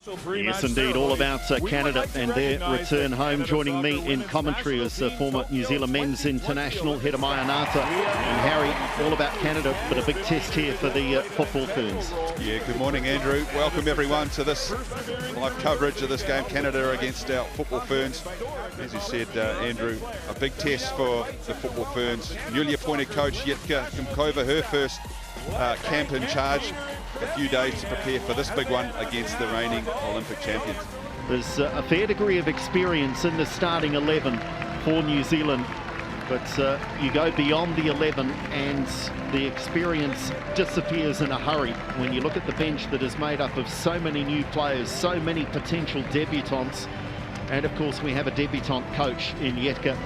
Yes, indeed, all about Canada and their return home. Joining me in commentary is former New Zealand men's international Hira Maianata and Harry. All about Canada, but a big test here for the football Ferns. Yeah, good morning, Andrew. Welcome everyone to this live coverage of this game, Canada against our football Ferns. As you said, Andrew, a big test for the football Ferns. Newly appointed coach Jitka Kimkova, her first camp in charge. A few days to prepare for this big one against the reigning Olympic champions. There's a fair degree of experience in the starting 11 for New Zealand, but you go beyond the 11 and the experience disappears in a hurry when you look at the bench that is made up of so many new players, so many potential debutants, and of course we have a debutant coach in Jitka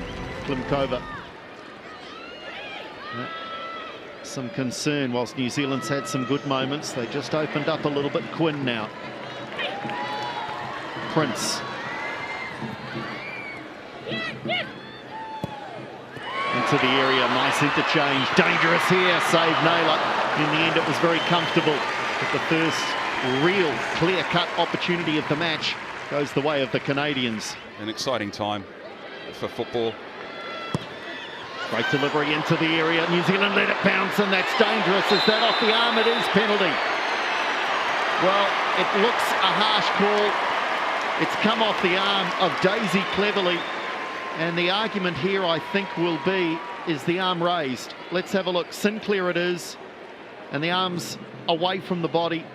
Kimkova. Some concern whilst New Zealand's had some good moments. They just opened up a little bit. Quinn now. Prince. Into the area, nice interchange. Dangerous here, save Naylor. In the end it was very comfortable. But the first real clear-cut opportunity of the match goes the way of the Canadians. An exciting time for football. Great delivery into the area. New Zealand let it bounce, and that's dangerous. Is that off the arm? It is penalty. Well, it looks a harsh call. It's come off the arm of Daisy Cleverly. And the argument here, I think, will be, is the arm raised? Let's have a look. Sinclair it is. And the arm's away from the body.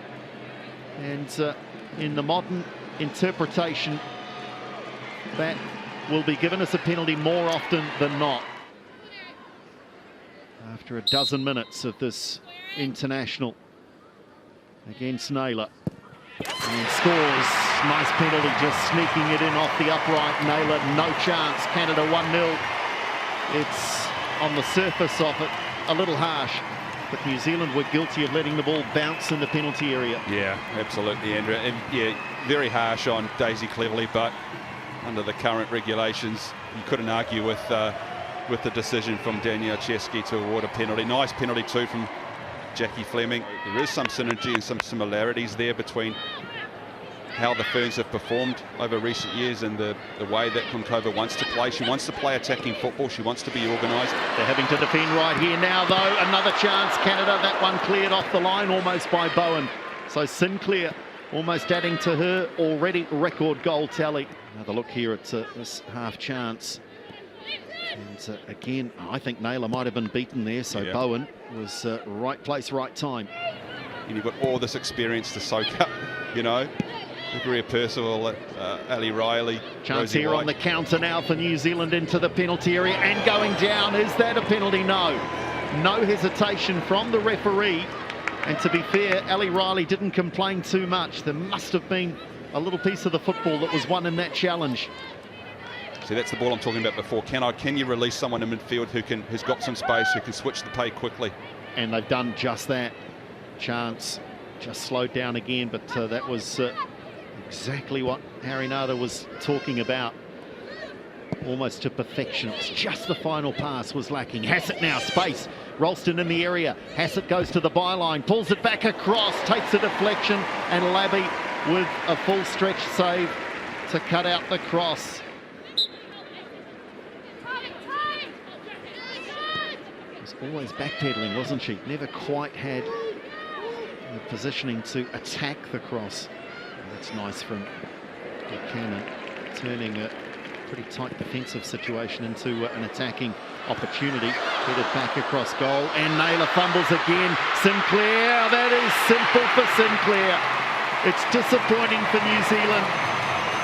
And in the modern interpretation, that will be given as a penalty more often than not. After a dozen minutes of this international against Naylor. And scores. Nice penalty, just sneaking it in off the upright. Naylor, no chance. Canada 1-0. It's on the surface of it a little harsh, but New Zealand were guilty of letting the ball bounce in the penalty area. Yeah, absolutely, Andrew. And yeah, very harsh on Daisy Cleverly, but under the current regulations, you couldn't argue with the decision from Danielle Chesky to award a penalty. Nice penalty too from Jackie Fleming. There is some synergy and some similarities there between how the Ferns have performed over recent years and the way that Kimkova wants to play. She wants to play attacking football. She wants to be organised. They're having to defend right here now, though. Another chance, Canada. That one cleared off the line almost by Bowen. So Sinclair almost adding to her already record goal tally. Another look here at this half chance. And again, I think Naylor might have been beaten there, so yeah. Bowen was right place, right time. And you've got all this experience to soak up, you know. Greer Percival, Ali Riley. Chance Rosie here White. On the counter now for New Zealand into the penalty area and going down. Is that a penalty? No. No hesitation from the referee. And to be fair, Ali Riley didn't complain too much. There must have been a little piece of the football that was won in that challenge. See, that's the ball I'm talking about before. Can you release someone in midfield who's got some space, who can switch the play quickly? And they've done just that. Chance just slowed down again, but that was exactly what Harry Nada was talking about. Almost to perfection. It was just the final pass was lacking. Hassett now, space. Ralston in the area. Hassett goes to the byline, pulls it back across, takes a deflection, and Labby with a full stretch save to cut out the cross. Always backpedaling, wasn't she? Never quite had the positioning to attack the cross. And that's nice from Buchanan, turning a pretty tight defensive situation into an attacking opportunity. Headed back across goal, and Naylor fumbles again. Sinclair, that is simple for Sinclair. It's disappointing for New Zealand.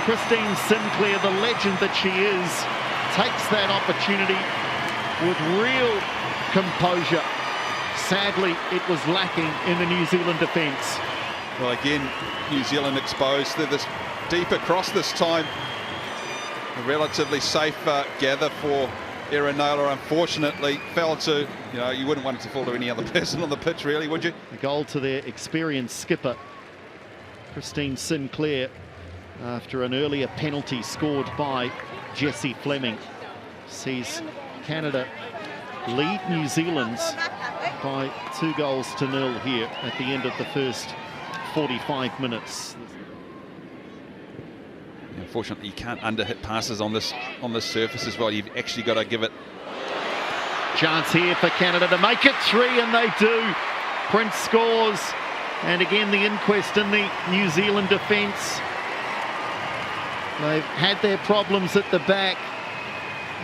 Christine Sinclair, the legend that she is, takes that opportunity with real composure. Sadly, it was lacking in the New Zealand defence. Well, again, New Zealand exposed. They're this deep across this time. A relatively safe gather for Erin Naylor. Unfortunately, fell to, you know, you wouldn't want it to fall to any other person on the pitch, really, would you? A goal to their experienced skipper, Christine Sinclair, after an earlier penalty scored by Jessie Fleming. Sees Canada lead New Zealand by 2 goals to 0 here at the end of the first 45 minutes. The Ferns Unfortunately, you can't underhit passes on this surface as well. You've actually got to give it. Chance here for Canada to make it 3, and they do. Prince scores, and again the inquest in the New Zealand defence. They've had their problems at the back,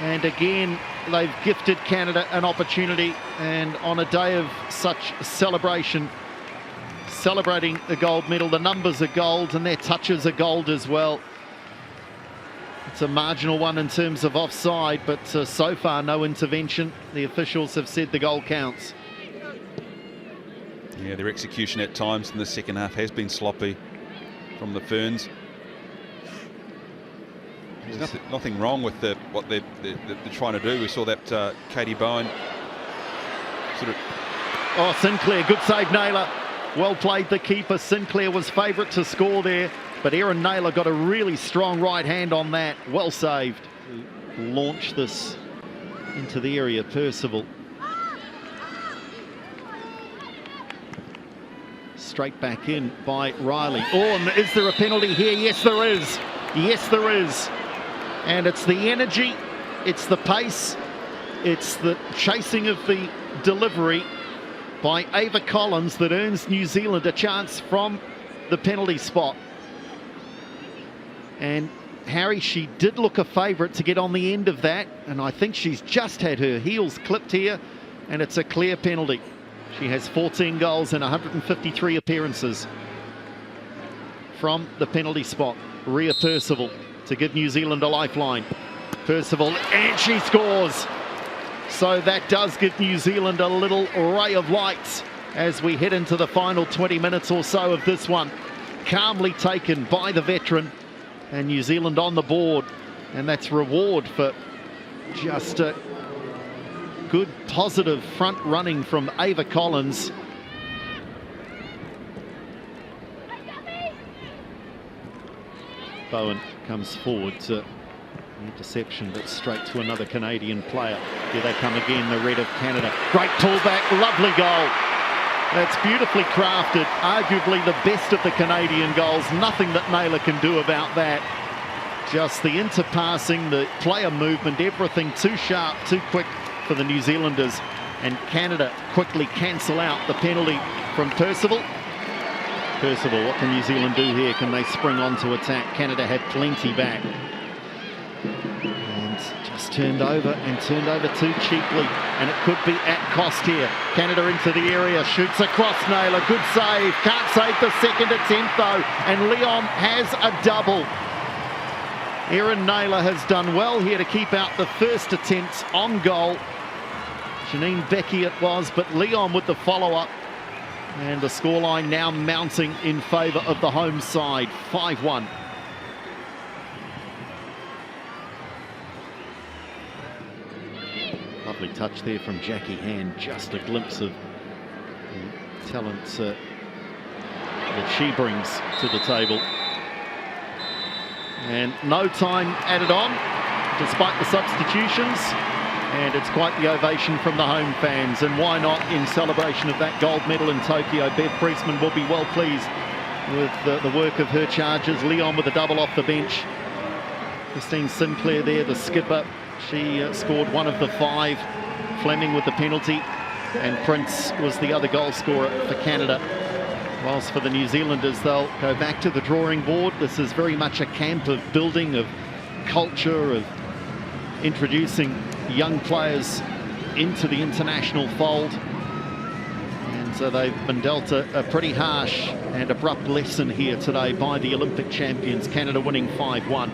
and again they've gifted Canada an opportunity, and on a day of such celebration, celebrating the gold medal, the numbers are gold and their touches are gold as well. It's a marginal one in terms of offside, but so far no intervention. The officials have said the goal counts. Yeah, their execution at times in the second half has been sloppy from the Ferns. There's nothing wrong with what they're trying to do. We saw that Katie Bowen sort of... Oh, Sinclair, good save, Naylor. Well played, the keeper. Sinclair was favourite to score there, but Erin Naylor got a really strong right hand on that. Well saved. Launch this into the area, Percival. Straight back in by Riley. Oh, and is there a penalty here? Yes, there is. Yes, there is. And it's the energy, it's the pace, it's the chasing of the delivery by Ava Collins that earns New Zealand a chance from the penalty spot. And Harry, she did look a favourite to get on the end of that, and I think she's just had her heels clipped here, and it's a clear penalty. She has 14 goals and 153 appearances from the penalty spot. Rhea Percival to give New Zealand a lifeline. Percival, and she scores. So that does give New Zealand a little ray of light as we head into the final 20 minutes or so of this one. Calmly taken by the veteran, and New Zealand on the board, and that's reward for just a good positive front running from Ava Collins. Bowen comes forward to interception, but straight to another Canadian player. Here they come again, the red of Canada. Great pullback, lovely goal. That's beautifully crafted, arguably the best of the Canadian goals. Nothing that Naylor can do about that. Just the interpassing, the player movement, everything too sharp, too quick for the New Zealanders. And Canada quickly cancel out the penalty from Percival. Percival, what can New Zealand do here? Can they spring on to attack? Canada had plenty back. And just turned over too cheaply. And it could be at cost here. Canada into the area, shoots across Naylor. Good save. Can't save the second attempt though. And Leon has a double. Erin Naylor has done well here to keep out the first attempt on goal. Janine Becky it was, but Leon with the follow-up. And the scoreline now mounting in favour of the home side, 5-1. Lovely touch there from Jackie Hand, just a glimpse of the talent that she brings to the table. And no time added on, despite the substitutions. And it's quite the ovation from the home fans, and why not in celebration of that gold medal in Tokyo. Bev Priestman will be well pleased with the work of her charges. Leon with a double off the bench. Christine Sinclair there, the skipper. She scored one of the 5. Fleming with the penalty, and Prince was the other goal scorer for Canada. Whilst for the New Zealanders, they'll go back to the drawing board. This is very much a camp of building, of culture, of introducing young players into the international fold. And so they've been dealt a pretty harsh and abrupt lesson here today by the Olympic champions. Canada winning 5-1.